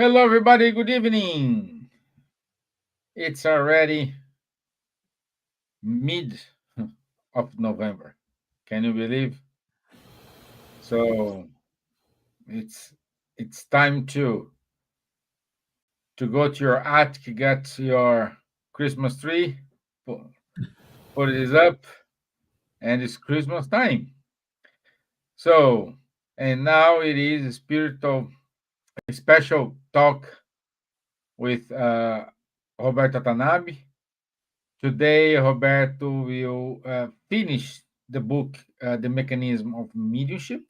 Hello, everybody. Good evening. It's already mid of November. Can you believe? So it's it's time to go to your attic, get your Christmas tree, put, put it up, and it's Christmas time. So and now it is a special talk with Roberto Watanabe. Today, Roberto will finish the book, The Mechanism of Mediumship.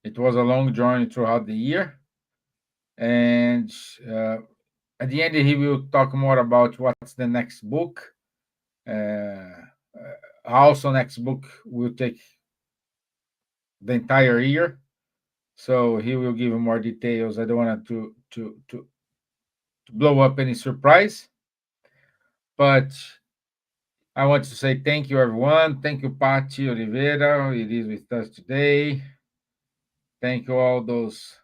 It was a long journey throughout the year. And uh, at the end, he will talk more about what's the next book. Also, next book will take the entire year. So he will give more details. I don't want to blow up any surprise. But I want to say thank you, everyone. Thank you, Patti Oliveira. It is with us today. Thank you, all those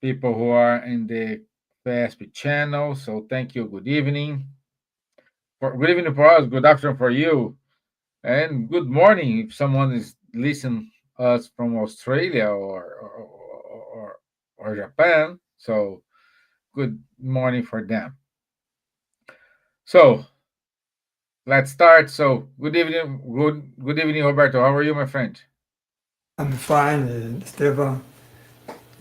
people who are in the FASP channel. So thank you. Good evening. Good evening for us. Good afternoon for you. And good morning if someone is listening us from Australia or Japan. So good morning for them. So let's start. So good evening, Roberto. How are you, my friend? I'm fine, Esteban.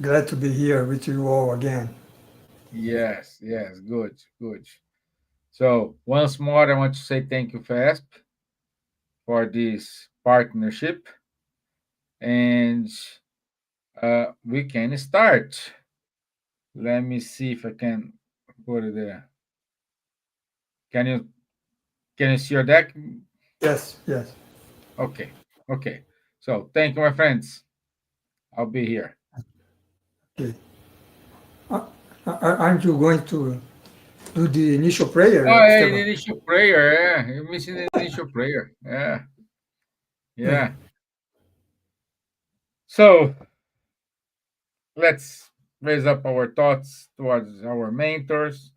Glad to be here with you all again. Yes, good. So once more, I want to say thank you, FASP, for this partnership, and we can start. Let me see if I can put it there. Can you can you see your deck? Yes, yes. Okay, okay. So thank you, my friends. I'll be here. Okay. Uh, aren't you going to do the initial prayer, Oh, yeah, the Esteban? initial prayer. Yeah, you're missing the initial prayer. Yeah, Yeah. yeah. So let's raise up our thoughts towards our mentors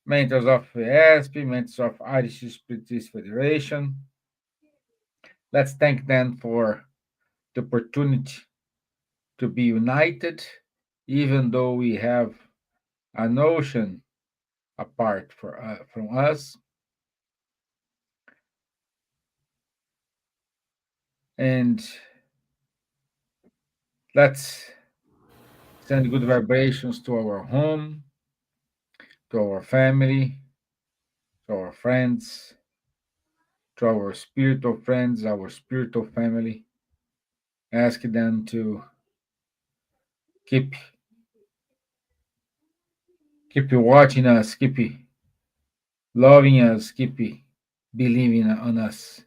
of ESP, mentors of Irish Spiritist Federation. Let's thank them for the opportunity to be united, even though we have an ocean apart from us. And let's send good vibrations to our home, to our family, to our friends, to our spiritual friends, our spiritual family. Ask them to keep keep watching us, keep loving us, keep believing on us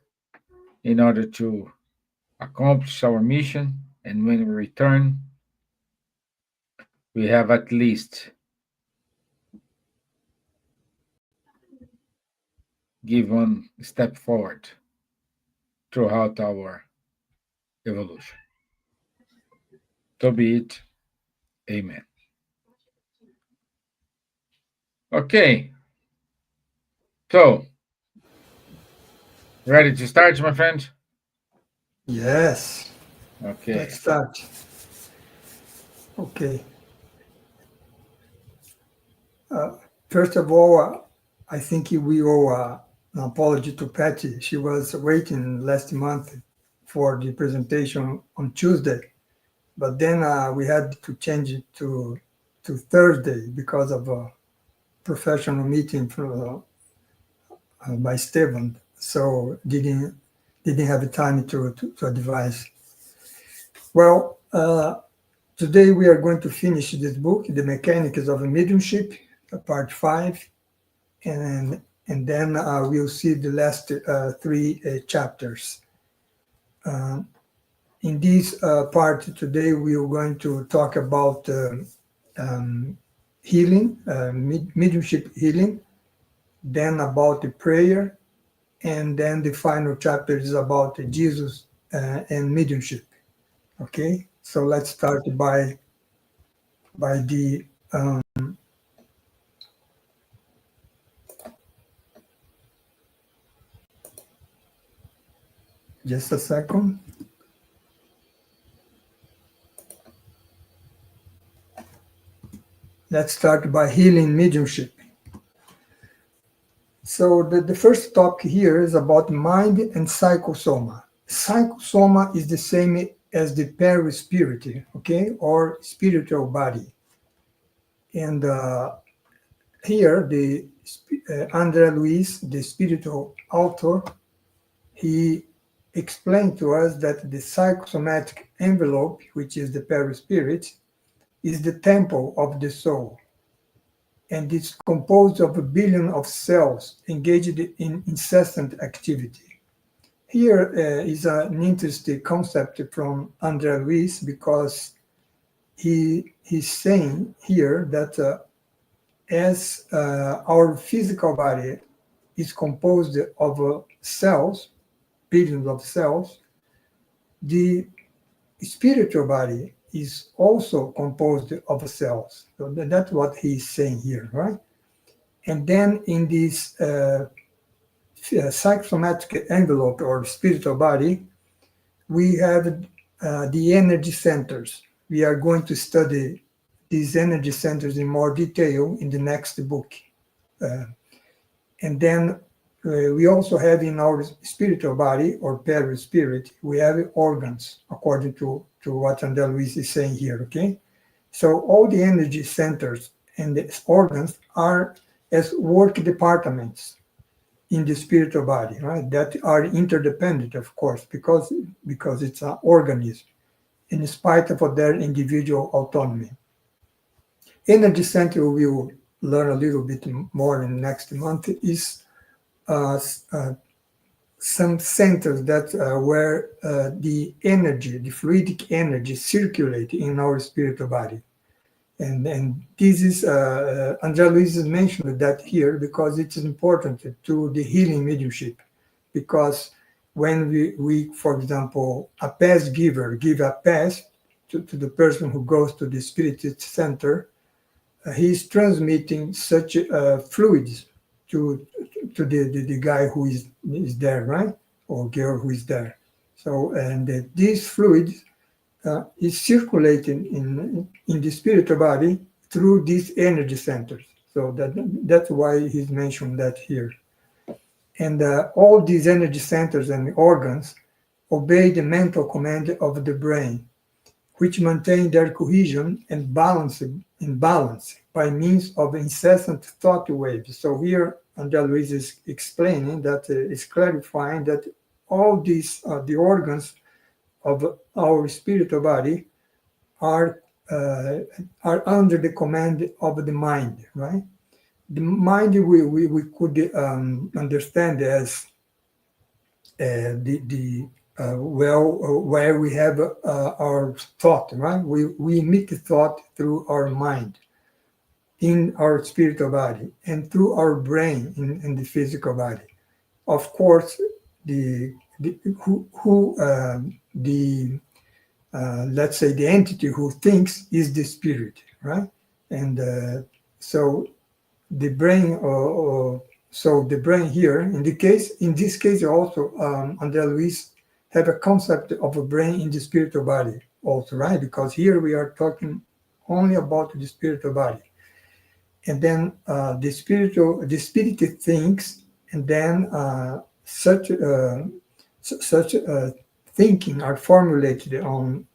in order to accomplish our mission. And when we return, we have at least give one step forward throughout our evolution. So be it. Amen. Okay, so ready to start, my friend? Yes. Let's Okay. start. Okay. Uh, First of all, I think we owe an apology to Patty. She was waiting last month for the presentation on Tuesday, but then we had to change it to Thursday because of a professional meeting by Stephen, so didn't have the time to advise. Well, today we are going to finish this book, The Mechanics of Mediumship, part five, and then we'll see the last three chapters. In this part today, we are going to talk about healing, mediumship healing, then about the prayer, and then the final chapter is about Jesus and mediumship. Okay, so let's start by by the just a second. Let's start by healing mediumship. So the first topic here is about mind and psychosoma. Psychosoma is the same as the perispirit, okay, or spiritual body. And here, the André Luiz, the spiritual author, he explained to us that the psychosomatic envelope, which is the perispirit, is the temple of the soul, and it's composed of a billion of cells engaged in incessant activity. Here is an interesting concept from André Luiz, because he's saying here that as our physical body is composed of cells, billions of cells, the spiritual body is also composed of cells. So that's what he's saying here, right? And then in this psychosomatic envelope or spiritual body, we have the energy centers. We are going to study these energy centers in more detail in the next book. And then we also have in our spiritual body or perispirit, we have organs, according to what André Luiz is saying here, okay? So all the energy centers and the organs are as work departments in the spiritual body, right? That are interdependent, of course, because it's an organism, in spite of their individual autonomy. Energy center, we will learn a little bit more in next month, is some centers that where the energy, the fluidic energy, circulate in our spiritual body. And this is, André Luiz has mentioned that here because it is important to the healing mediumship. Because when we for example, a pass giver give a pass to the person who goes to the spirit center, he's transmitting such fluids to the guy who is there, right? Or girl who is there. So, and these fluids is circulating in the spiritual body through these energy centers. So that's why he's mentioned that here. And all these energy centers and organs obey the mental command of the brain, which maintain their cohesion and balance by means of incessant thought waves. So here, André Luiz is explaining that, is clarifying that all these, the organs of our spiritual body are under the command of the mind, right? The mind we could understand as where we have our thought, right? We emit thought through our mind in our spiritual body and through our brain in the physical body. Of course, let's say the entity who thinks is the spirit, right? And so the brain, so the brain here, in this case also, André Luiz have a concept of a brain in the spiritual body also, right? Because here we are talking only about the spiritual body. And then the spirit thinks, and then such thinking are formulated on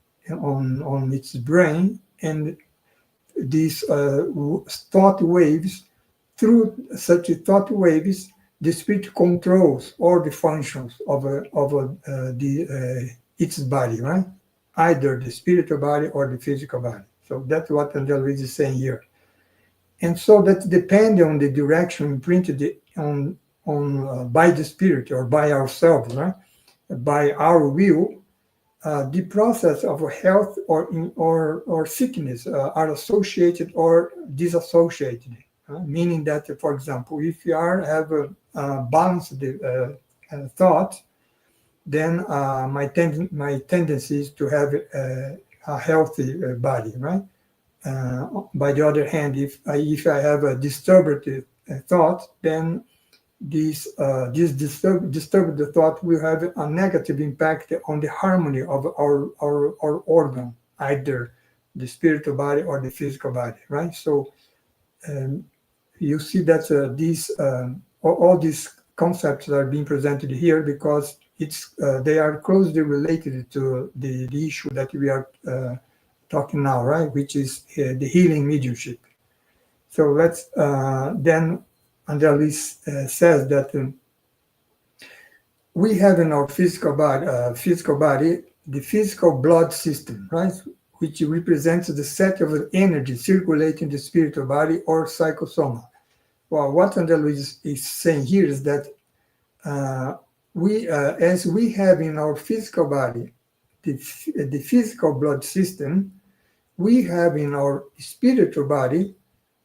its brain, and these thought waves, through such thought waves, the spirit controls all the functions of its body, right? Either the spiritual body or the physical body. So that's what André Luiz is saying here. And so that depends on the direction imprinted on by the spirit or by ourselves, right? By our will, the process of health or sickness are associated or disassociated. Meaning that, for example, if you have a balanced thought, then my tendency is to have a healthy body, right? By the other hand, if I have a disturbed thought, then this disturbed thought will have a negative impact on the harmony of our organ, either the spiritual body or the physical body, right? So um, you see that all these concepts are being presented here because they are closely related to the issue that we are talking now, right? Which is the healing mediumship. So let's then Andrea Luis says that we have in our physical body, the physical blood system, right, which represents the set of energy circulating the spiritual body or psychosoma. Well, what Andrea Luis is saying here is that uh, as we have in our physical body the physical blood system, we have in our spiritual body,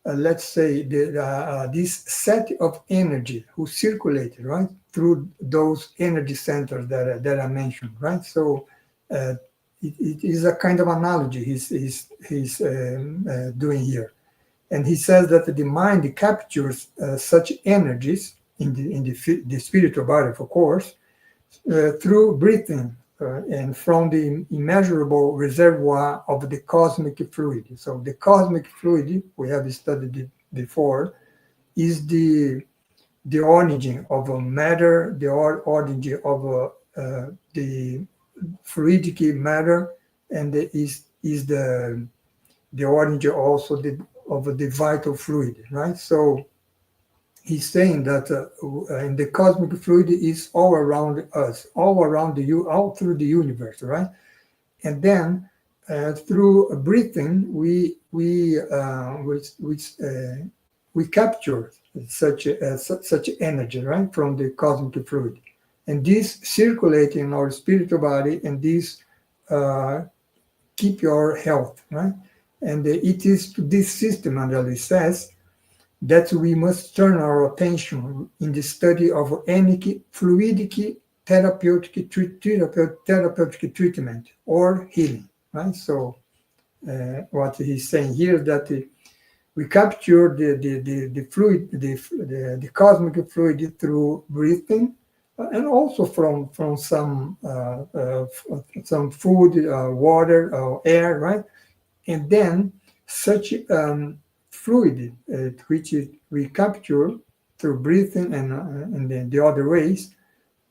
let's say, this set of energy who circulated, right, through those energy centers that I mentioned, right? So uh, it is a kind of analogy he's doing here. And he says that the mind captures such energies in the spiritual body, of course, through breathing and from the immeasurable reservoir of the cosmic fluid. So the cosmic fluid, we have studied it before, is the origin of matter, the origin of the fluidic matter, and is the origin also of the vital fluid, right? So he's saying that and the cosmic fluid is all around us, all around all through the universe, right? And then through breathing, we capture such energy, right, from the cosmic fluid, and this circulate in our spiritual body, and this uh, keep your health, right? And it is to this system, Andali says, that we must turn our attention in the study of any fluidic therapeutic treatment or healing, right? So what he's saying here is that we capture the fluid, the cosmic fluid through breathing, and also from some food, water, air, right? And then such fluid which we capture through breathing and then the other ways,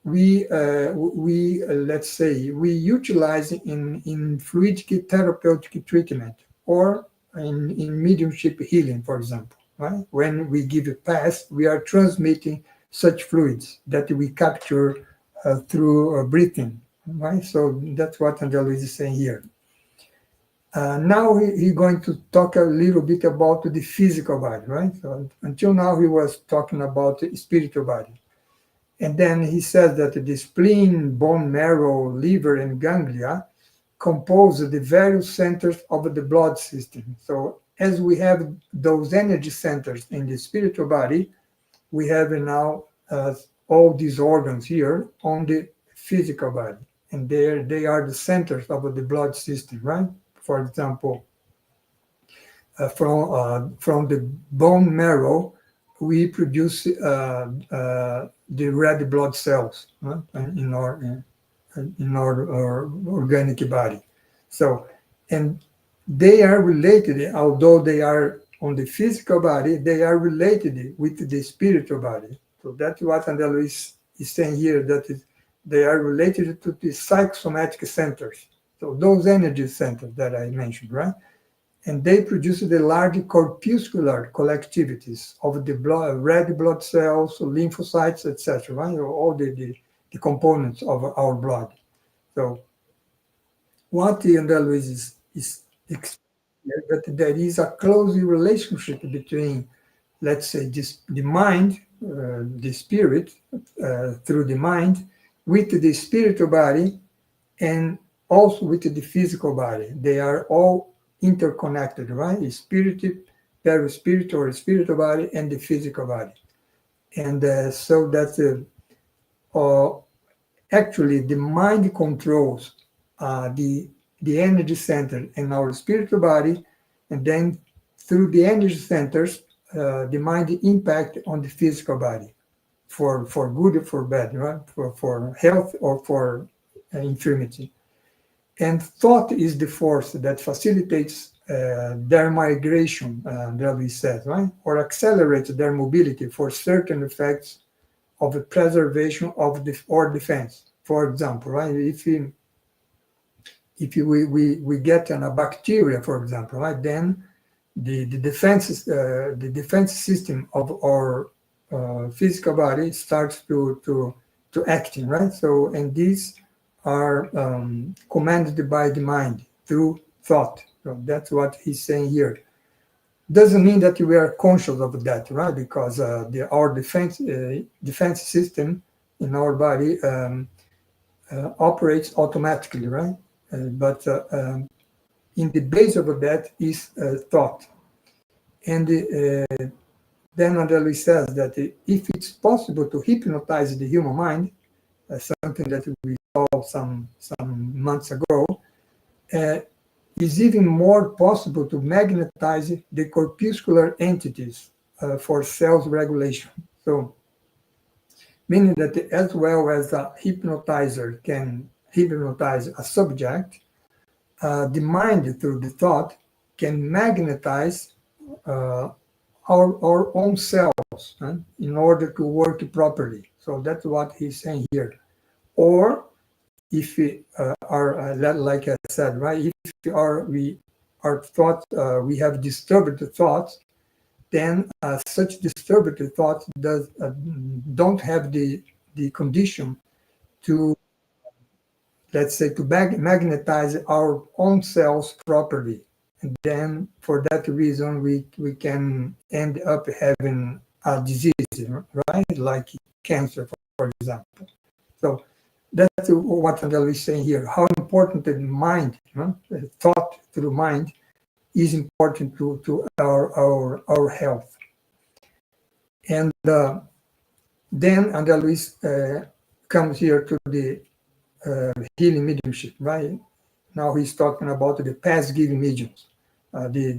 we let's say we utilize in fluidic therapeutic treatment or in mediumship healing, for example, right? When we give a pass, we are transmitting such fluids that we capture through breathing, right? So that's what Angelo is saying here. Now he's going to talk a little bit about the physical body, right? So until now he was talking about the spiritual body. And then he says that the spleen, bone marrow, liver, and ganglia compose the various centers of the blood system. So as we have those energy centers in the spiritual body, we have now all these organs here on the physical body. And they are the centers of the blood system, right? For example, from the bone marrow, we produce the red blood cells, right, in our organic body. So, and they are related, although they are on the physical body, they are related with the spiritual body. So that's what Andelo is saying here, that they are related to the psychosomatic centers. So those energy centers that I mentioned, right? And they produce the large corpuscular collectivities of the red blood cells, lymphocytes, etc., right? All the components of our blood. So what Andelo is that there is a close relationship between, let's say, the mind, the spirit, through the mind, with the spiritual body, and also with the physical body. They are all interconnected, right? The spirit, perispirit or spiritual body, and the physical body. And so that uh, actually the mind controls the energy center in our spiritual body, And then through the energy centers, the mind impact on the physical body for good or for bad, right? For health or for infirmity. And thought is the force that facilitates their migration, that we said, right? Or accelerates their mobility for certain effects of the preservation of the or defense. For example, right? We get a bacteria, for example, right? Then the defense system of our physical body starts to acting, right? So, and these are commanded by the mind through thought. So that's what he's saying here. Doesn't mean that we are conscious of that, right? Because our defense system in our body operates automatically, right? But in the base of that is thought. And then André says that if it's possible to hypnotize the human mind, something that we saw some months ago, is even more possible to magnetize the corpuscular entities for cells regulation. So, meaning that as well as a hypnotizer can hypnotize a subject, the mind through the thought can magnetize our own cells in order to work properly. So that's what he's saying here. Or if we are, like I said, right, if we have disturbed thoughts, then such disturbed thoughts don't have the condition to, let's say, to magnetize our own cells properly. And then for that reason, we can end up having a disease, right? Like cancer, for example. So that's what Andel is saying here. How important the mind, thought through mind, is important to our health. And then Andel Luis comes here to the healing mediumship, right? Now he's talking about the past-giving mediums. The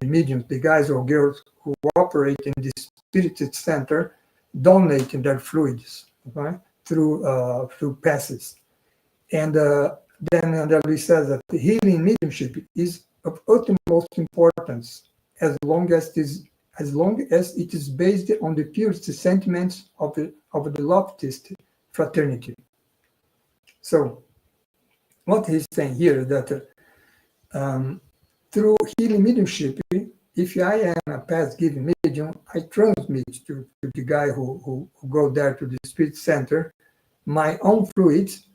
mediums, the guys or girls who operate in the spirit center, donating their fluids, right, through passes. And then he says that the healing mediumship is of utmost importance as long as it is based on the purest sentiments of the loftiest fraternity. So, what he's saying here is that through healing mediumship, if I am a past-giving medium, I transmit to the guy who go there to the spirit center my own fluids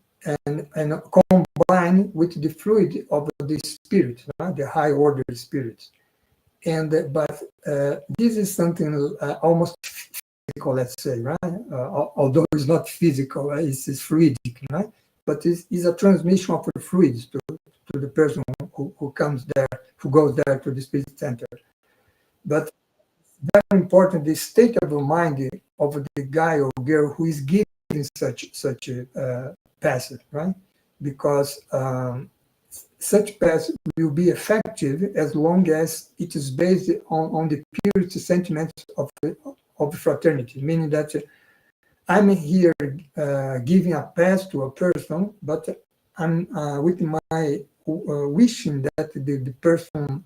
and combine with the fluid of the spirit, the high order spirit. And but this is something almost physical, let's say, right? Although it's not physical, it's fluidic, right? But it's a transmission of the fluids to the person who comes there, who goes there to the spirit center. But very important, the state of mind of the guy or girl who is giving such a passive, right? Because such pass will be effective as long as it is based on the purest sentiments of fraternity, meaning that I'm here giving a pass to a person, but I'm with my wishing that the person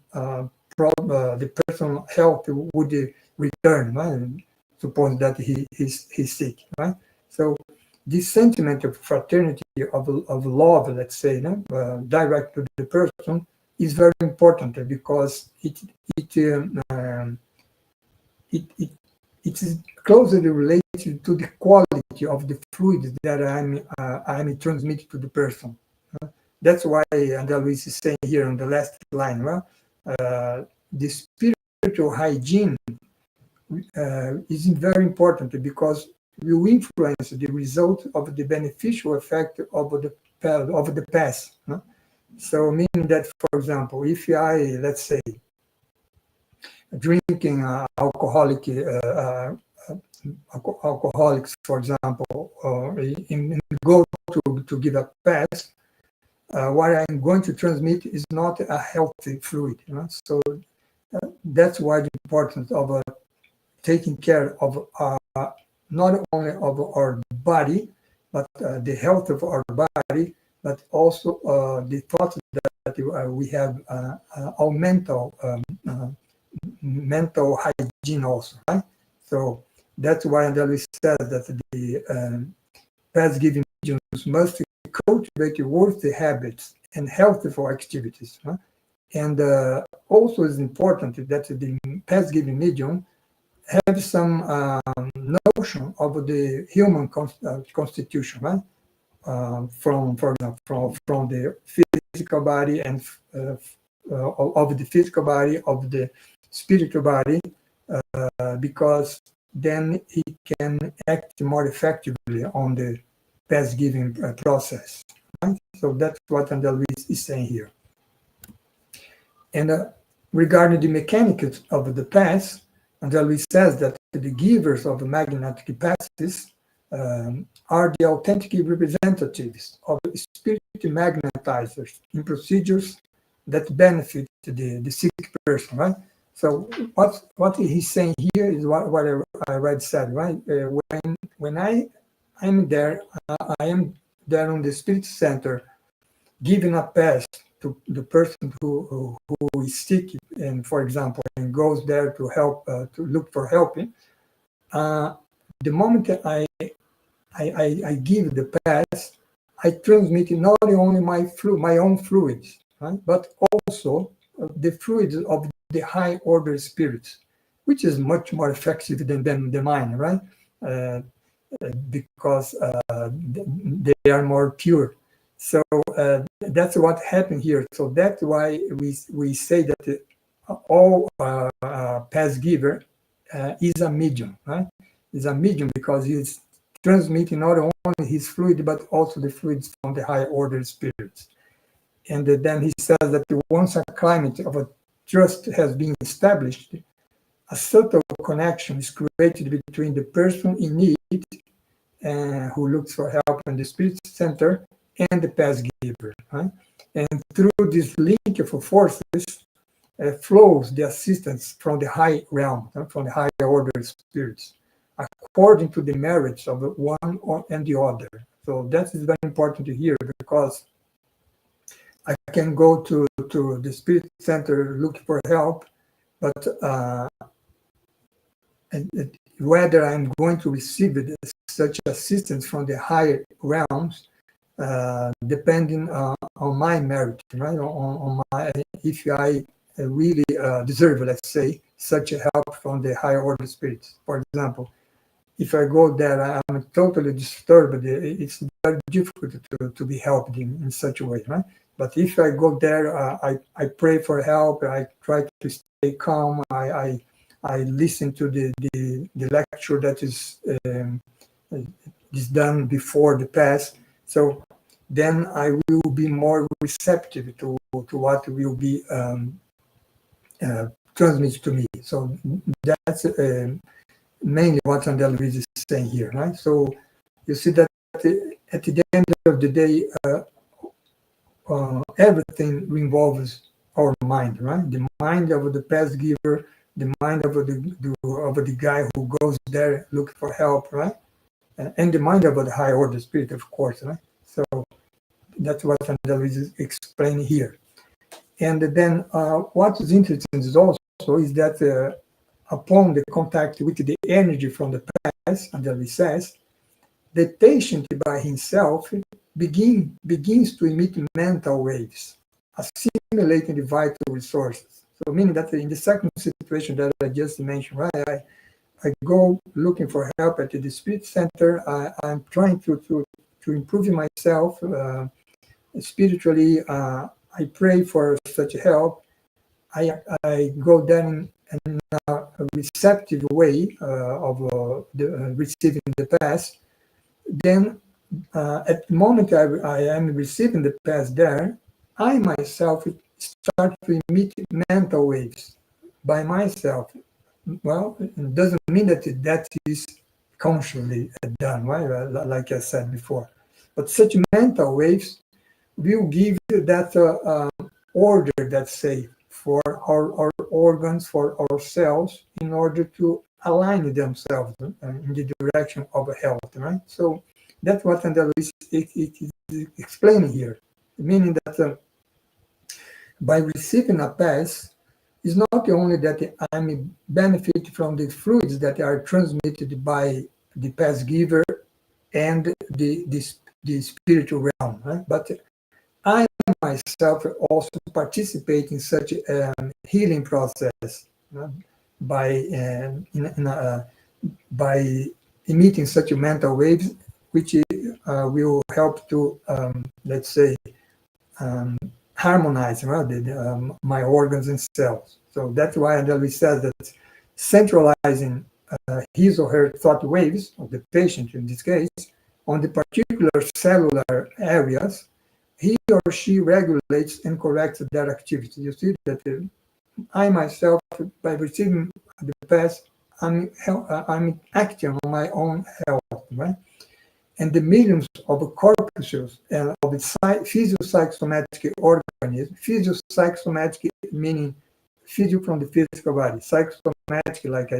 health would return, right? Suppose that he's sick, right? So this sentiment of fraternity, of love, let's say, direct to the person, is very important because it is closely related to the quality of the fluid that I'm transmitting to the person. That's why André Luis is saying here on the last line, the spiritual hygiene is very important because will influence the result of the beneficial effect of the past. So meaning that, for example, if I, let's say, drinking alcoholics, for example, or go to give a pass, what I'm going to transmit is not a healthy fluid. So that's why the importance of taking care of not only of our body, but the health of our body, but also the thoughts that we have our mental hygiene also, right? So that's why Andalus says that the past-giving mediums must cultivate worthy habits and healthful activities. Huh? And also it's important that the past-giving medium have some notion of the human constitution, right? From, for example, from the physical body and of the physical body, of the spiritual body, because then he can act more effectively on the past giving process. Right? So that's what Andalus is saying here. And regarding the mechanics of the past, Andalus says that the givers of magnetic capacities are the authentic representatives of spirit magnetizers in procedures that benefit the sick person, right? So what he's saying here is what I already said, right? When I'm there, I am there on the spirit center, giving a pass to the person who is sick, and for example, and goes there to help to look for helping. The moment I give the pass, I transmit not only my own fluids, right, but also the fluids of the high order spirits, which is much more effective than the mine, right? Because they are more pure. So that's what happened here. So that's why we say that all past giver is a medium, right? Is a medium because he's transmitting not only his fluid but also the fluids from the higher order spirits. And then he says that once a climate of a trust has been established, a subtle connection is created between the person in need who looks for help in the spirit center and the past giver. Right? And through this link of forces flows the assistance from the high realm, from the higher order spirits, according to the merits of one and the other. So that is very important to hear, because I can go to the spirit center looking for help, but whether I'm going to receive such assistance from the higher realms, depending on my merit, right? On my, if I really deserve, let's say, such a help from the higher order spirits. For example, if I go there, I'm totally disturbed. It's very difficult to be helped in such a way, right? But if I go there, I pray for help. I try to stay calm. I listen to the lecture that is done before the pass. So then I will be more receptive to what will be transmitted to me. So that's mainly what Andalus is saying here, right? So you see that at the end of the day, everything involves our mind, right? The mind of the past giver, the mind of the guy who goes there looking for help, right? And the mind of the high order spirit, of course, right? So that's what Andalus is explaining here. And then what is interesting is also is that upon the contact with the energy from the past, Andalus says, the patient by himself begins to emit mental waves, assimilating the vital resources. So meaning that in the second situation that I just mentioned, right, I go looking for help at the spirit center. I'm trying to improve myself spiritually. I pray for such help. I go there in a receptive way of receiving the pass. Then at the moment I am receiving the pass there, I myself start to emit mental waves by myself. Well, it doesn't mean that is consciously done, right? Like I said before. But such mental waves will give you that order, let's say, for our organs, for our cells, in order to align themselves in the direction of health, right? So that's what Andalus is explaining here, meaning that by receiving a pass, it's not only that I'm benefit from the fluids that are transmitted by the pass giver and the spiritual realm, right? But I myself also participate in such a healing process, by by emitting such mental waves, which will help to, let's say, um, harmonize, right, my organs and cells. So that's why Andalus says that centralizing his or her thought waves, of the patient in this case, on the particular cellular areas, he or she regulates and corrects their activity. You see that I myself, by receiving the pass, I'm acting on my own health, right? And the millions of corpuscles and of the physiopsychosomatic organisms, physiopsychosomatic meaning physio from the physical body, psychosomatic, like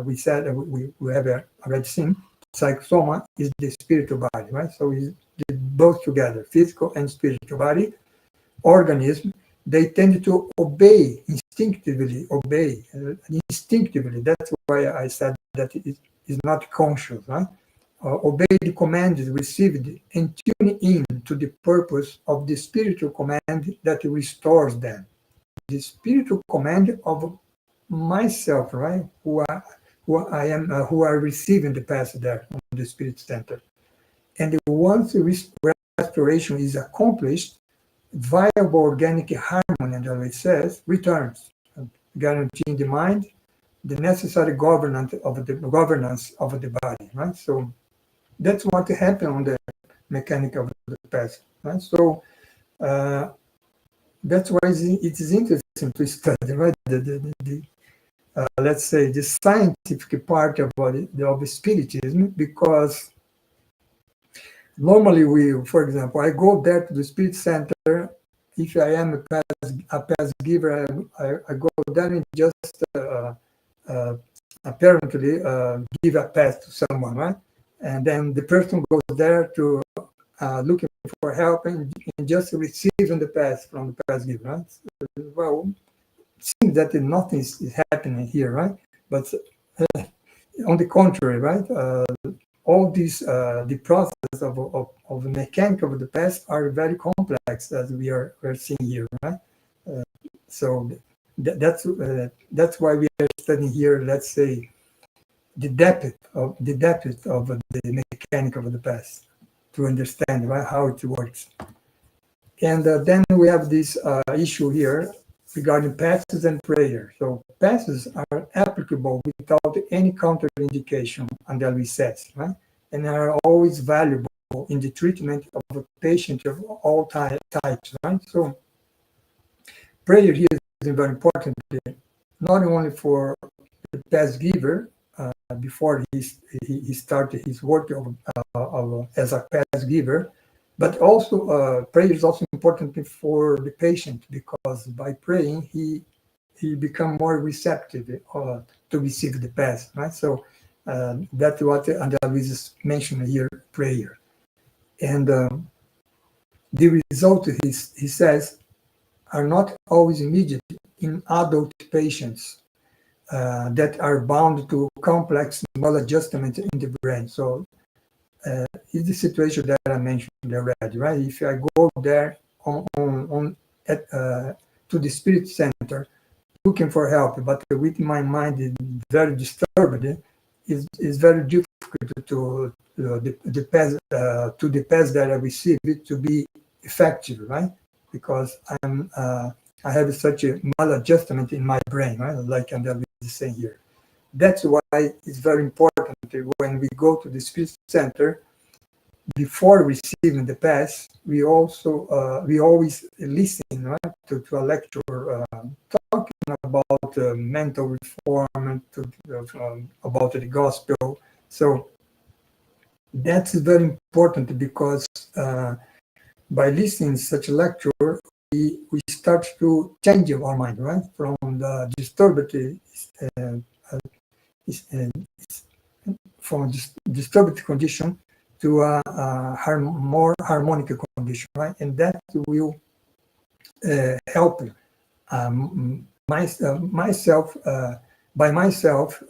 we said, we have already seen, psychosoma is the spiritual body, right? So it's both together, physical and spiritual body, organism, they tend to obey, instinctively obey, instinctively. That's why I said that it is not conscious, right? Obey the commands received and tune in to the purpose of the spiritual command that restores them. The spiritual command of myself, right? I am, who are receiving the pass there on the spirit center. And once restoration is accomplished, viable organic harmony, as it says, returns, guaranteeing the mind the necessary governance of the body, right? So that's what happened on the mechanic of the past, right? So that's why it is interesting to study, right? Let's say the scientific part of spiritism, because normally for example, I go there to the spirit center. If I am a pass giver, I go there and just apparently give a pass to someone, right? And then the person goes there to looking for help and just receiving the pass from the pass giver, right? Well, it seems that nothing is happening here, right? But on the contrary, right? All these the process of the mechanic of the past are very complex, as we're seeing here, right? So that's why we are studying here, let's say, the depth of the mechanic of the past, to understand, right, how it works. And then we have this issue here regarding passes and prayer. So passes are applicable without any counterindication, Andalus says, right? And are always valuable in the treatment of a patient of all types, right? So prayer here is very important, not only for the pass giver, before he started his work as a pass giver, but also prayer is also important for the patient, because by praying he become more receptive to receive the pass, right? So that's what Andalus is mentioning here, prayer. And the result, he says, are not always immediate in adult patients that are bound to complex maladjustment in the brain. So it's the situation that I mentioned already, right? If I go there to the spirit center looking for help, but with my mind is very disturbed, it's very difficult to the pass that I receive it to be effective, right? Because I have such a maladjustment in my brain, right? Like Andalus is saying here. That's why it's very important when we go to the spirit center, before receiving the pass, we always listen, right, to a lecture talking about mental reform and about the gospel. So that's very important, because by listening to such a lecture, we start to change our mind, right? From the disturbed, uh, uh, from disturbed condition to a more harmonic condition, right? And that will help myself by myself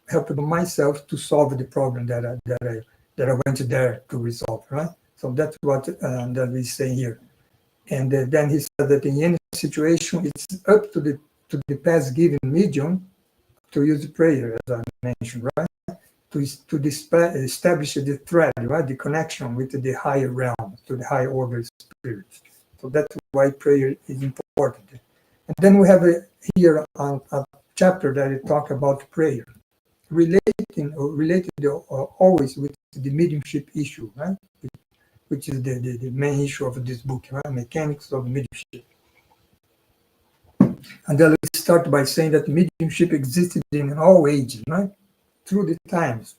help myself to solve the problem that I went there to resolve, right? So that's what that we say here. And then he said that in any situation, it's up to the past given medium to use prayer, as I mentioned, right? To establish the thread, right? The connection with the higher realm, to the higher order spirits. So that's why prayer is important. And then we have here a chapter that it talks about prayer, related always with the mediumship issue, right? Which is the main issue of this book, right? Mechanics of mediumship. And then let's start by saying that mediumship existed in all ages, right? Through the times.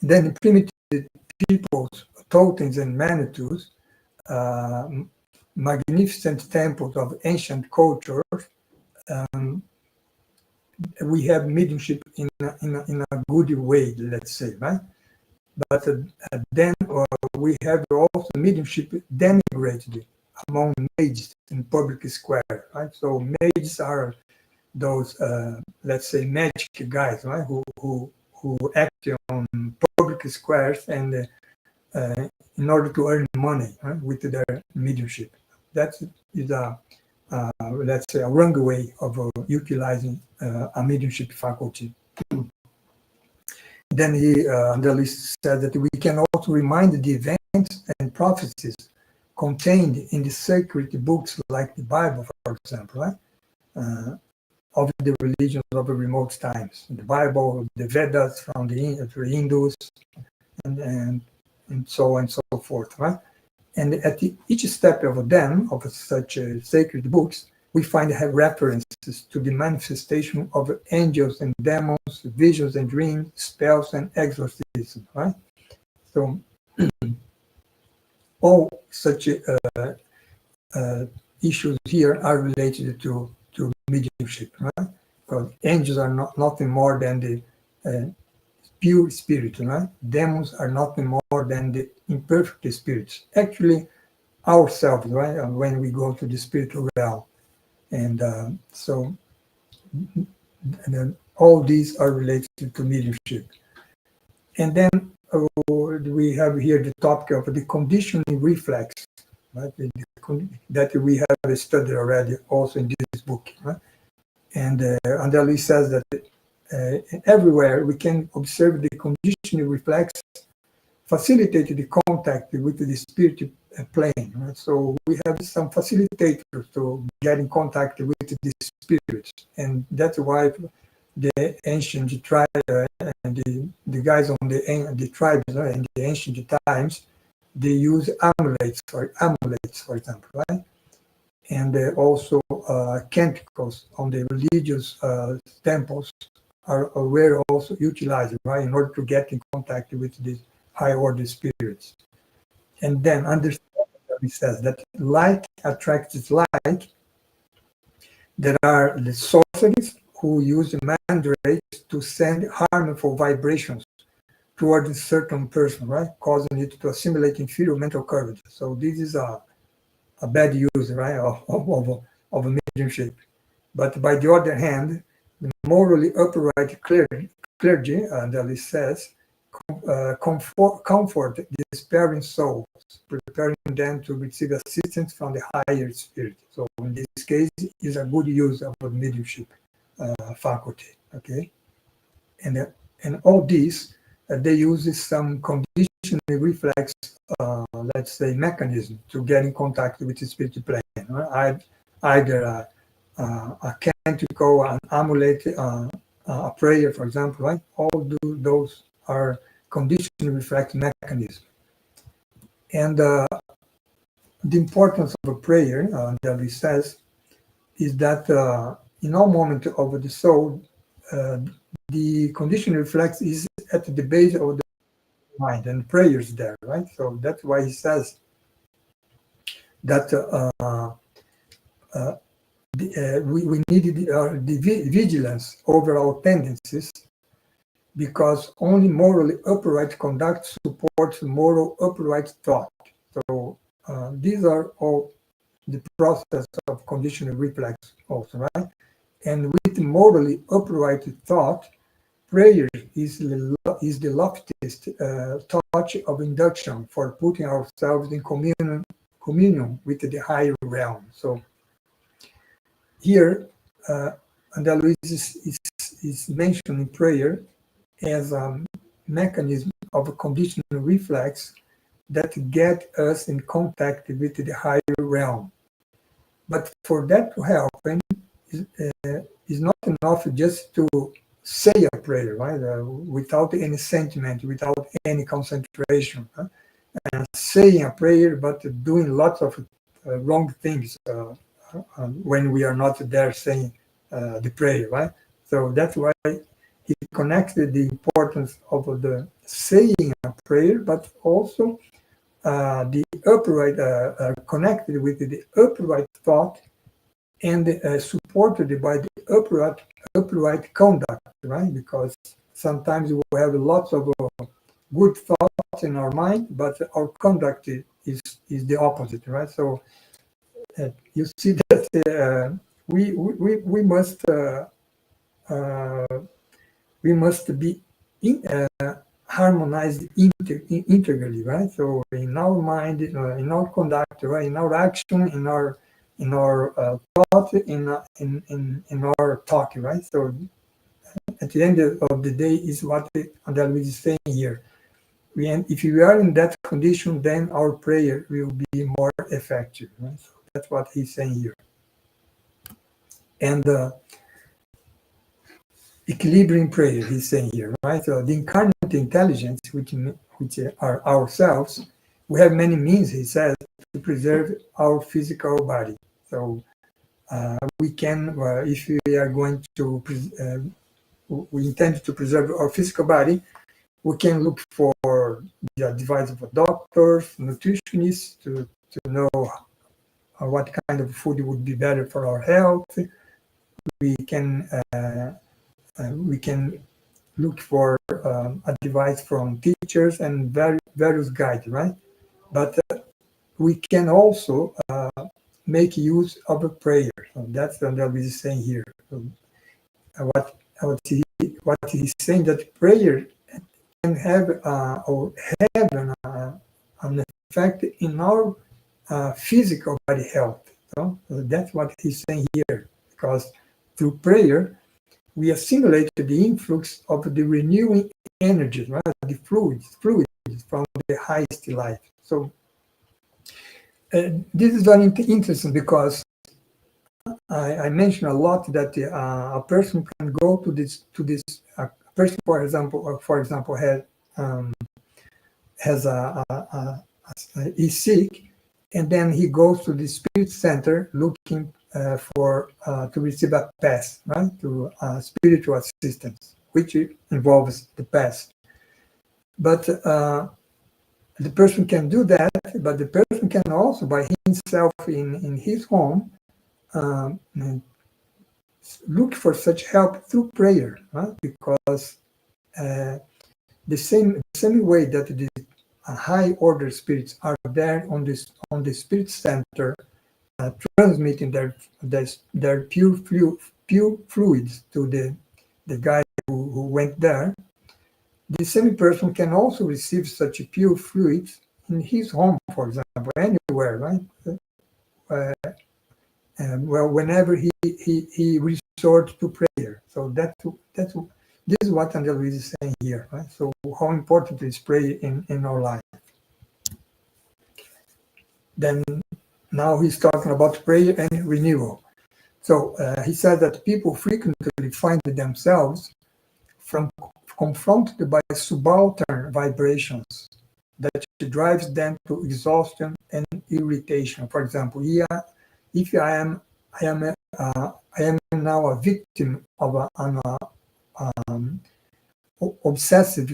And then the primitive peoples, totems and manitous, magnificent temples of ancient cultures, we have mediumship in a good way, let's say, right? But then we have also mediumship denigrated among mages in public square, right? So mages are those, let's say, magic guys, right? Who act on public squares and in order to earn money, right, with their mediumship. That is let's say, a wrong way of utilizing a mediumship faculty. Then he on the list said that we can also remind the events and prophecies contained in the sacred books like the Bible, for example, right? Of the religions of the remote times. The Bible, the Vedas from the Hindus, and so on and so forth, right? And at each step of them, of such sacred books, we find references to the manifestation of angels and demons, visions and dreams, spells and exorcism, right? So all such issues here are related to mediumship, right? Because angels are nothing more than the pure spirit, right? Demons are nothing more than the imperfect spirits. Actually, ourselves, right? When we go to the spiritual realm. And so and then all these are related to mediumship. And then we have here the topic of the conditioning reflex, right? That we have studied already also in this book, right? And Andali says that everywhere we can observe the conditioning reflex facilitate the contact with the spirit plane. Right? So we have some facilitators to get in contact with the spirits, and that's why the ancient tribe and the guys on the tribes in the ancient times, they use amulets, for example, right? And also canticles on the religious temples were also utilized, right, in order to get in contact with these high order spirits. And then understand what he says, that like attracts like. There are the sorcerers who use mandrakes to send harmful vibrations towards a certain person, right, causing it to assimilate inferior mental curvature. So this is a bad use, right, of a mediumship. But by the other hand, the morally upright clergy, that it says, comfort the despairing souls, preparing them to receive assistance from the higher spirit. So in this case, is a good use of a mediumship faculty. Okay, and all these they use some conditioning reflex, let's say, mechanism to get in contact with the spiritual plane. Right? Either a canticle, an amulet, a prayer, for example, right? All those are conditioning reflex mechanisms. And the importance of a prayer, that he says, is that in all moments of the soul, the conditioning reflex is at the base of mind, and prayers there, right? So that's why he says that we need the vigilance over our tendencies, because only morally upright conduct supports moral upright thought. So these are all the process of conditional reflex also, right? And with morally upright thought, prayer is the loftiest touch of induction for putting ourselves in communion with the higher realm. So here, André Luiz is mentioning prayer as a mechanism of a conditional reflex that get us in contact with the higher realm. But for that to happen, is not enough just to say a prayer, right? Without any sentiment, without any concentration. And saying a prayer, but doing lots of wrong things when we are not there saying the prayer, right? So that's why he connected the importance of the saying a prayer, but also the upright, connected with the upright thought, and supported by the upright conduct, right? Because sometimes we have lots of good thoughts in our mind, but our conduct is the opposite, right? So you see that we must be harmonized integrally, right? So in our mind, in our conduct, right, in our action, in our thought, in our talk, right? So at the end of the day is what André Luiz is saying here. If we are in that condition, then our prayer will be more effective, right? So that's what he's saying here. And equilibrium prayer, he's saying here, right? So the incarnate intelligence, which are ourselves, we have many means, he says, to preserve our physical body. So we can, if we are going to, we intend to preserve our physical body, we can look for the advice of doctors, nutritionists to know what kind of food would be better for our health. We can look for advice from teachers and various guides, right? But we can also make use of a prayer. So that's what André is saying here. So what he's saying, that prayer can have or have an effect in our physical body health. So that's what he's saying here, because through prayer we assimilate the influx of the renewing energies, right? The fluids from the highest life. So this is very interesting, because I mentioned a lot that a person can go to this a person, for example, is sick, and then he goes to the spirit center looking to receive a pass, right, to spiritual assistance, which involves the pass. But the person can do that, but the person can also, by himself in his home, look for such help through prayer, right? Because the same way that the high order spirits are there on the spirit center, transmitting their pure fluids to the guy who went there. The same person can also receive such pure fluids in his home, for example, anywhere, right? Well, whenever he resorts to prayer. So this is what André Luiz is saying here, right? So how important is prayer in our life? Then now he's talking about prayer and renewal. So he said that people frequently find themselves confronted by subaltern vibrations that drives them to exhaustion and irritation. For example, if I am now a victim of an obsession,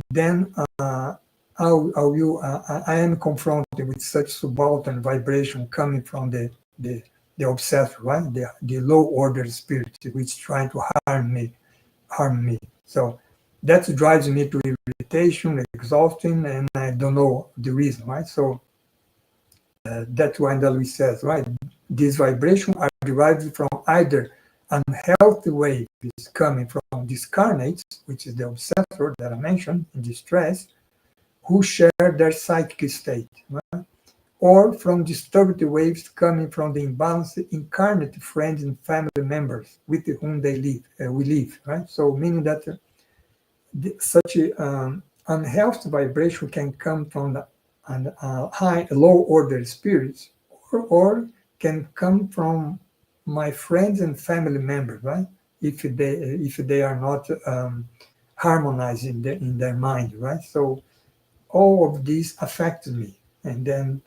then I am confronted with such subaltern vibration coming from the obsessor, right? The low order spirit which is trying to harm me. So that drives me to irritation, exhaustion, and I don't know the reason, right? So that's why Andalus says, right? These vibrations are derived from either unhealthy waves coming from discarnates, which is the obsessor that I mentioned in distress, who share their psychic state, right? Or from disturbed waves coming from the imbalanced incarnate friends and family members with whom we live, right? So meaning that such a unhealthy vibration can come from low order spirits, or can come from my friends and family members, right? If they are not harmonized in their mind, right? So all of these affected me, and then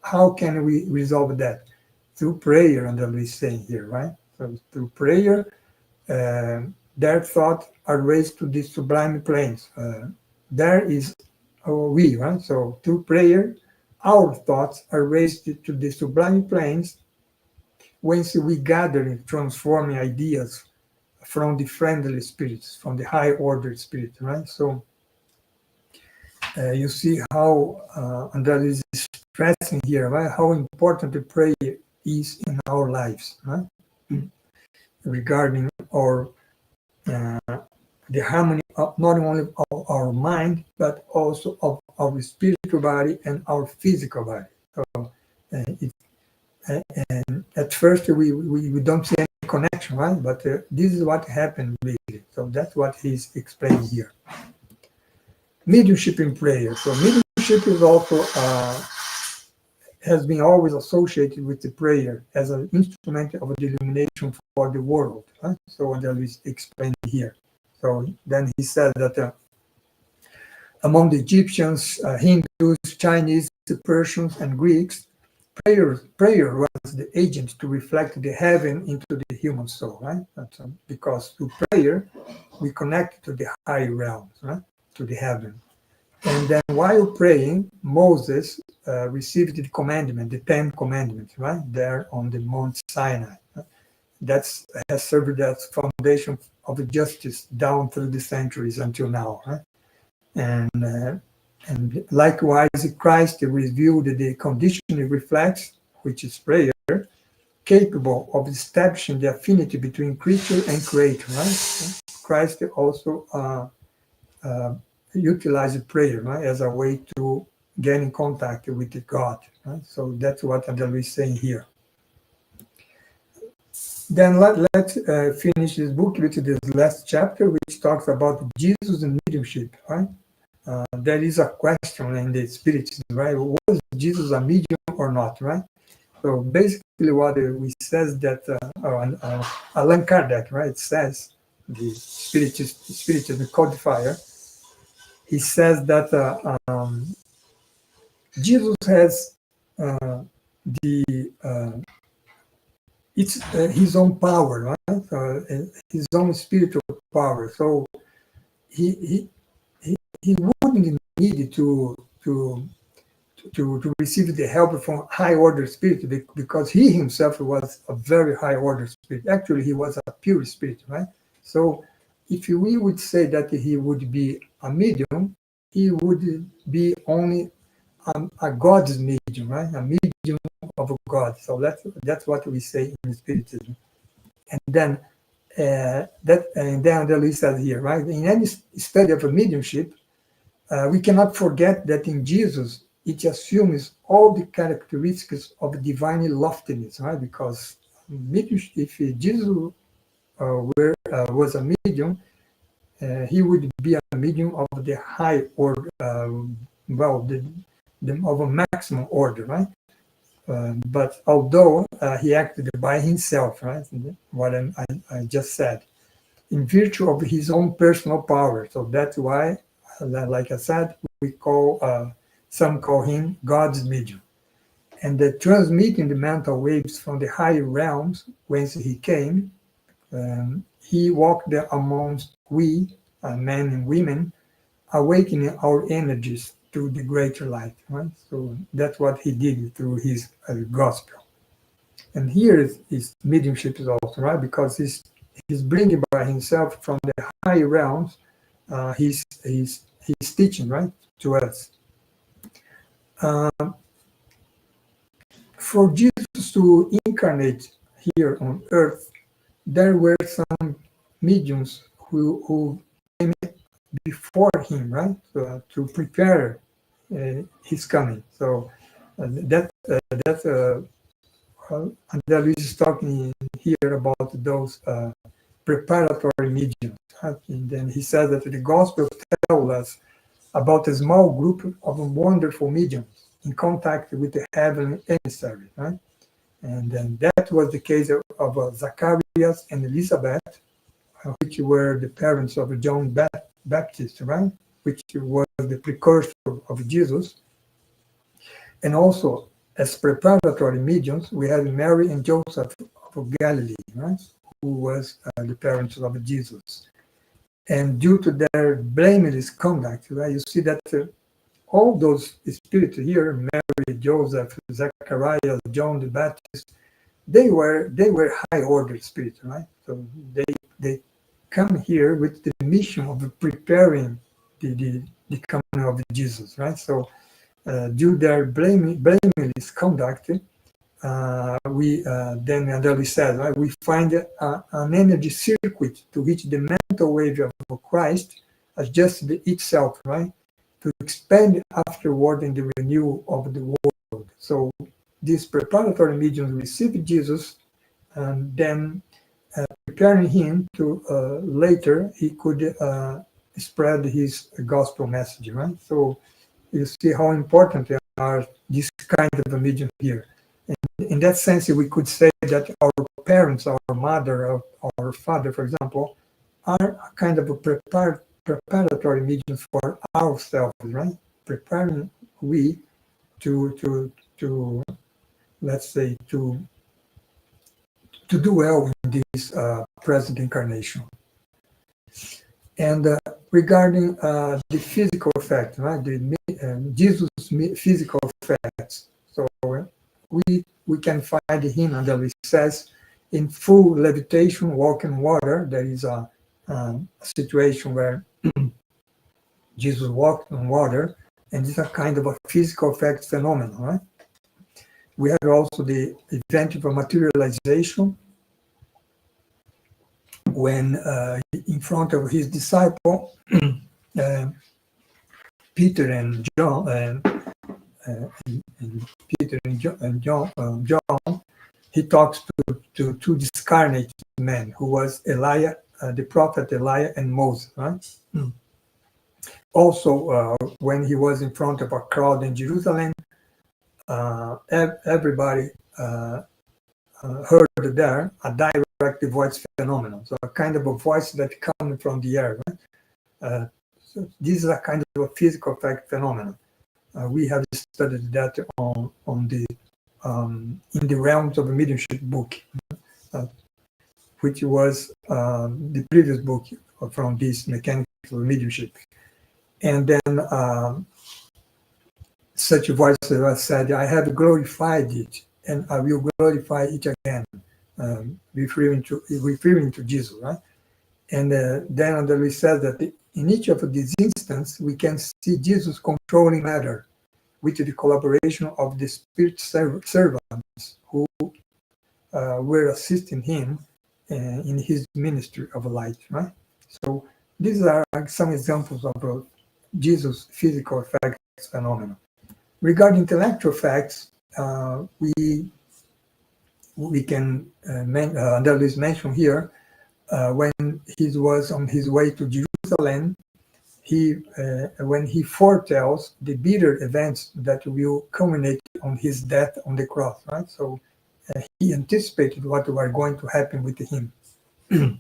how can we resolve that? Through prayer, and that we're saying here, right? So through prayer, their thoughts are raised to the sublime planes. There is we, right? So through prayer, our thoughts are raised to the sublime planes, whence we gather and transforming ideas from the friendly spirits, from the high order spirit, right? So you see how Andrade is stressing here, right? How important the prayer is in our lives, right? Regarding our the harmony of not only of our mind, but also of our spiritual body and our physical body. So, and at first we don't see any connection, right? But this is what happened really. So that's what he's explaining here. Mediumship in prayer. So mediumship is also has been always associated with the prayer as an instrument of the illumination for the world. Right? So that is explained here. So then he said that among the Egyptians, Hindus, Chinese, Persians, and Greeks, prayer was the agent to reflect the heaven into the human soul, right? Because through prayer, we connect to the high realms, right? To the heaven. And then while praying, Moses received the commandment, the 10 commandments, right? There on the Mount Sinai. That has served as foundation of justice down through the centuries until now, right? And likewise, Christ revealed the condition he reflects, which is prayer, capable of establishing the affinity between creature and creator, right? Christ also utilized prayer, right, as a way to get in contact with God, right? So that's what Andalus is saying here. Then let's finish this book with this last chapter, which talks about Jesus and mediumship, right? There is a question in the spirits, right? Was Jesus a medium or not, right? So basically what we says that Allan Kardec, right, says, the spiritist, the codifier, he says that Jesus has the it's his own power, right? His own spiritual power. So he wouldn't need to receive the help from high order spirit, because he himself was a very high order spirit. Actually, he was a pure spirit, right? So if we would say that he would be a medium, he would be only a God's medium, right? A medium of God. So that's what we say in Spiritism. And then Andalus says here, right? In any study of a mediumship, we cannot forget that in Jesus, it assumes all the characteristics of divine loftiness, right? Because if Jesus was a medium, he would be a medium of the high order, of a maximum order, right? But although he acted by himself, right? What I just said, in virtue of his own personal power. So that's why, like I said, some call him God's medium. And transmitting the mental waves from the higher realms whence he came, he walked there amongst we, men and women, awakening our energies to the greater light, right? So that's what he did through his gospel. And here is mediumship is also, right? Because he's bringing by himself from the high realms, he's teaching, right, to us. For Jesus to incarnate here on earth, there were some mediums who came before him, right, to prepare his coming. So Andrea Luis is talking here about those preparatory mediums. Right? And then he says that the Gospel tells us about a small group of wonderful mediums in contact with the heavenly emissary, right? And then that was the case of Zacharias and Elizabeth, which were the parents of John Baptist, right? Which was the precursor of Jesus. And also, as preparatory mediums, we had Mary and Joseph of Galilee, right? Who was the parents of Jesus. And due to their blameless conduct, right, you see that all those spirits here, Mary, Joseph, Zacharias, John the Baptist, they were high order spirits, right? So they come here with the mission of preparing the coming of Jesus, right? So due to their blameless conduct, we then Andrea said, right, we find an energy circuit to which the mental wave of Christ adjusts itself, right, to expand afterward in the renewal of the world. So these preparatory mediums received Jesus, and then preparing him to later he could spread his gospel message, right? So you see how important they are, this kind of a medium here. And in that sense, we could say that our parents, our mother, our father, for example, are a kind of a preparatory mediums for ourselves, right? Preparing we to let's say to do well in this present incarnation. And regarding the physical effect, right? Jesus' physical effects. So we can find him, and it says, in full levitation, walk in water. There is a situation where Jesus walked on water, and it's a kind of a physical effect phenomenon, right? We have also the event of a materialization when in front of his disciple, Peter and John, and Peter and John, he talks to two discarnate men, who was Elijah, the prophet Elijah and Moses, right? Also, when he was in front of a crowd in Jerusalem, everybody heard there a direct voice phenomenon, so a kind of a voice that comes from the air, right? So this is a kind of a physical effect phenomenon. We have studied that on the in the realms of a mediumship book, which was the previous book from this mechanical mediumship. And then such a voice said, "I have glorified it, and I will glorify it again," referring to Jesus, right? And then Andrea says that in each of these instances, we can see Jesus controlling matter with the collaboration of the spirit servants who were assisting him in his ministry of light, right? So these are some examples of Jesus' physical effects phenomenon. Regarding intellectual facts, we can Andrea mention here when he was on his way to Jerusalem, when he foretells the bitter events that will culminate on his death on the cross, right? So he anticipated what were going to happen with him. He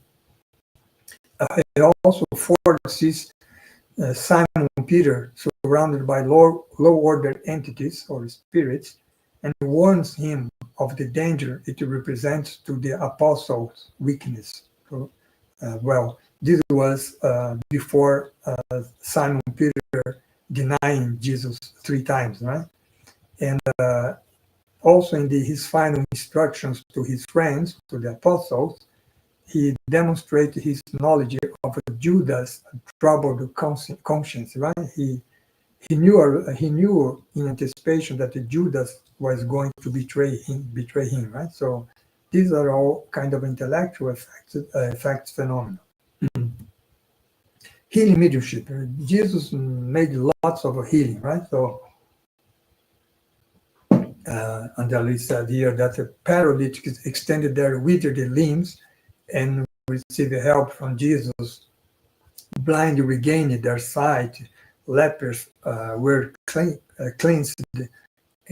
also foresees Simon Peter surrounded by low order entities or spirits, and warns him of the danger it represents to the apostles' weakness. So, This was before Simon Peter denying Jesus 3 times, right? And also in his final instructions to his friends, to the apostles, he demonstrated his knowledge of Judas' troubled conscience, right? He knew in anticipation that Judas was going to betray him, right? So these are all kind of intellectual effects phenomena. Healing mediumship. Jesus made lots of healing, right? So Andali said here that the paralytics extended their withered limbs and received help from Jesus. Blind regained their sight. Lepers were cleansed,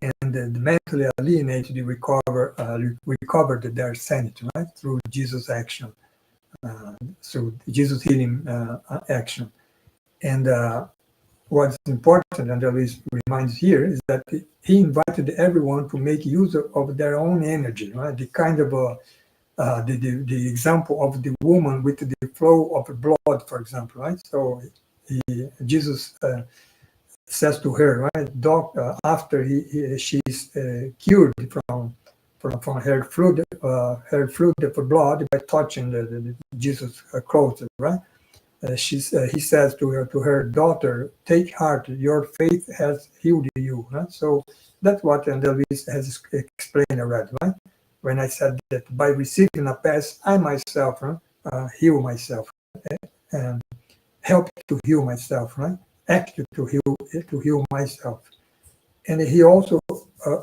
and the mentally alienated recovered their sanity, right, through Jesus' action, through Jesus' healing action. And what's important, and at least reminds here, is that he invited everyone to make use of their own energy, right? The kind of the example of the woman with the flow of blood, for example, right? So Jesus says to her, right, after she's cured from her fluid of blood by touching the Jesus' clothes, right? He says to her daughter, "Take heart, your faith has healed you." Right? So that's what Andalvis has explained already, right? When I said that by receiving a pass, I myself heal myself, and help to heal myself, right? Act to heal myself. And he also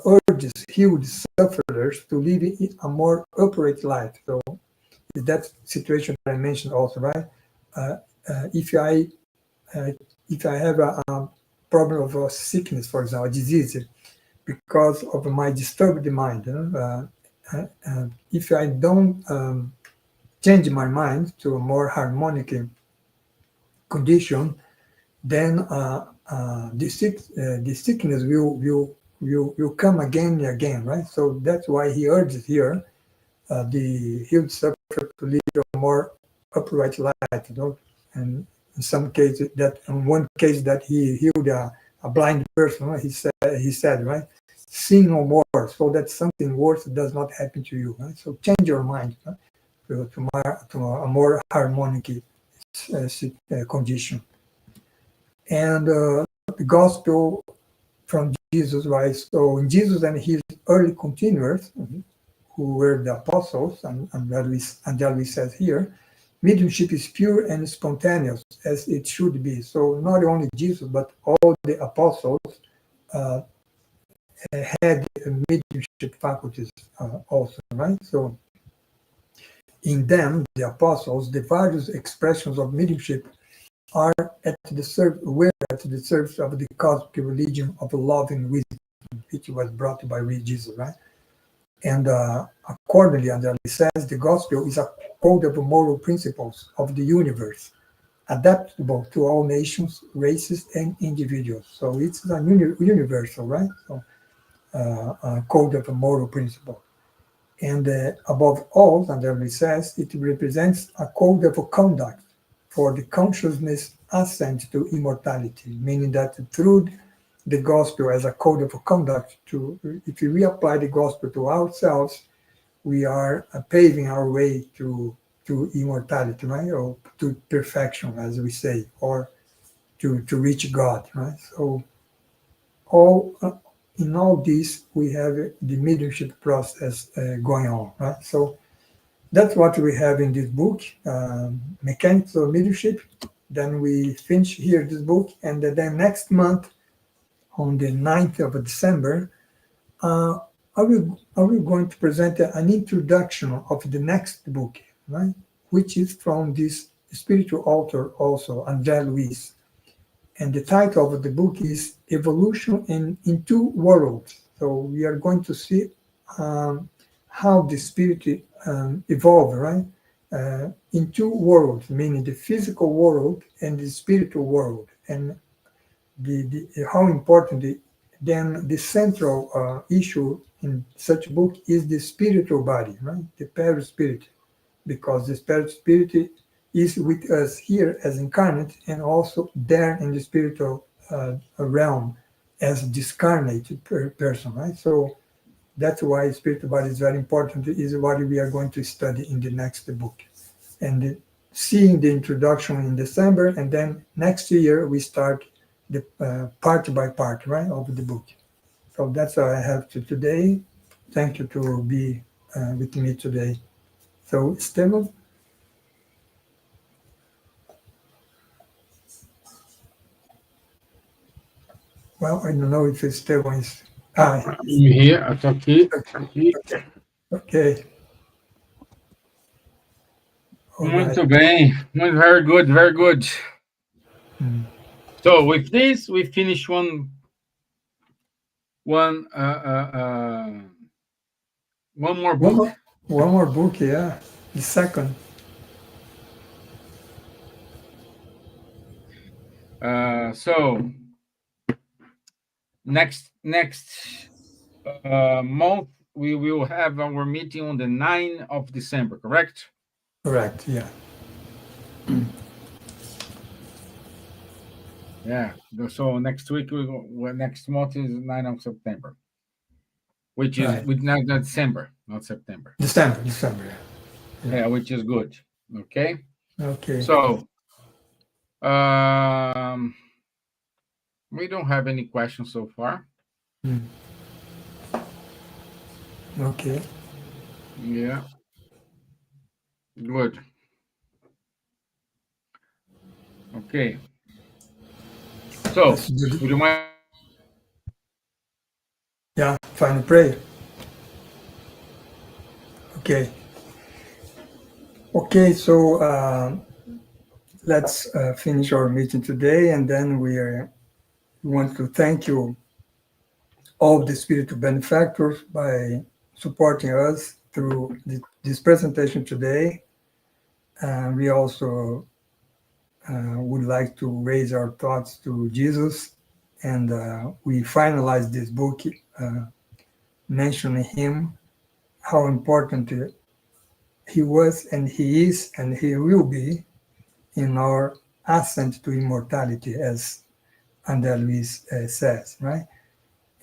urges healed sufferers to live a more upright life. So that situation that I mentioned also, right? If I have a problem of a sickness, for example, a disease, because of my disturbed mind, if I don't change my mind to a more harmonic condition, then the sickness will come again and again, right? So that's why he urges here the healed sufferer to live a more upright life, and in some cases, that in one case that he healed a blind person, right? He said, right, sin no more, so that something worse does not happen to you, right? So change your mind, right, to a more harmonic condition. And the gospel from Jesus, right? So in Jesus and his early continuers, who were the apostles, and that we says here, mediumship is pure and spontaneous as it should be. So not only Jesus, but all the apostles uh, had mediumship faculties also, right? So in them, the apostles, the various expressions of mediumship were at the service of the cosmic religion of love and wisdom, which was brought by Jesus, right? And accordingly, as it says, the gospel is a code of moral principles of the universe, adaptable to all nations, races, and individuals. So it's a universal, right? So a code of moral principle. And above all, and it says, it represents a code of conduct for the consciousness ascent to immortality, meaning that through the gospel as a code of conduct, if we apply the gospel to ourselves, we are paving our way to immortality, right? Or to perfection, as we say, or to reach God, right? So all in all this, we have the mediumship process going on, right? So that's what we have in this book, Mechanics of Mediumship. Then we finish here this book, and then next month, on the 9th of December, I will going to present an introduction of the next book, right? Which is from this spiritual author also, André Luiz. And the title of the book is Evolution in Two Worlds. So we are going to see how the spirit evolved, right? In two worlds, meaning the physical world and the spiritual world. And how important then the central issue in such a book is the spiritual body, right? The perispirit, because the perispirit is with us here as incarnate and also there in the spiritual realm as discarnated person, right? So that's why spiritual body is very important, is what we are going to study in the next book. And seeing the introduction in December, and then next year we start the part by part, right, of the book. So that's all I have to today. Thank you to be with me today. So, Esteban, well, I don't know if Esteban is. Ah, I'm here. I talk here. Aqui. okay, okay, all right. Muito bem. Very good. Very good. Hmm. So with this, we finish one more One book. more, one more book, yeah. The second, So next month we will have our meeting on the 9th of December. Correct? correct, yeah. Yeah. So next week next month is 9th of September, which is Right. with not December, not September. December, yeah. Yeah, which is good. Okay. Okay. So um, we don't have any questions so far. Hmm. Okay. Yeah, good. Okay. Let's So do it. would you mind? Yeah, final prayer. Okay. Okay, so let's finish our meeting today, and then we want to thank you, all the spiritual benefactors, by supporting us through this presentation today. We also would like to raise our thoughts to Jesus, and we finalized this book mentioning him, how important he was, and he is, and he will be in our ascent to immortality, as André Luis says, right?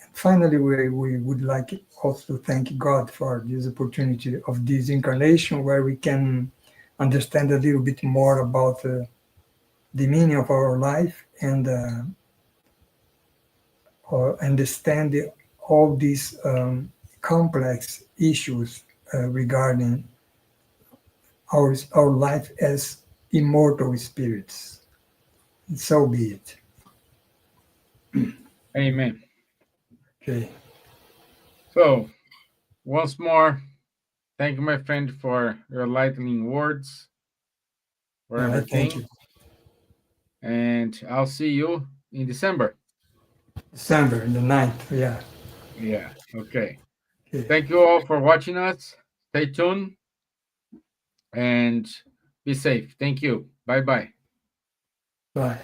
And finally, we would like also to thank God for this opportunity of this incarnation, where we can understand a little bit more about the meaning of our life, and or understand all these complex issues regarding our life as immortal spirits. So be it. Amen. Okay. So once more, thank you, my friend, for your lightning words, for All right. Thank everything, you. and I'll see you in December. December the 9th. Yeah. Yeah. Okay. Okay. Thank you all for watching us. Stay tuned and be safe. Thank you. Bye bye. Bye.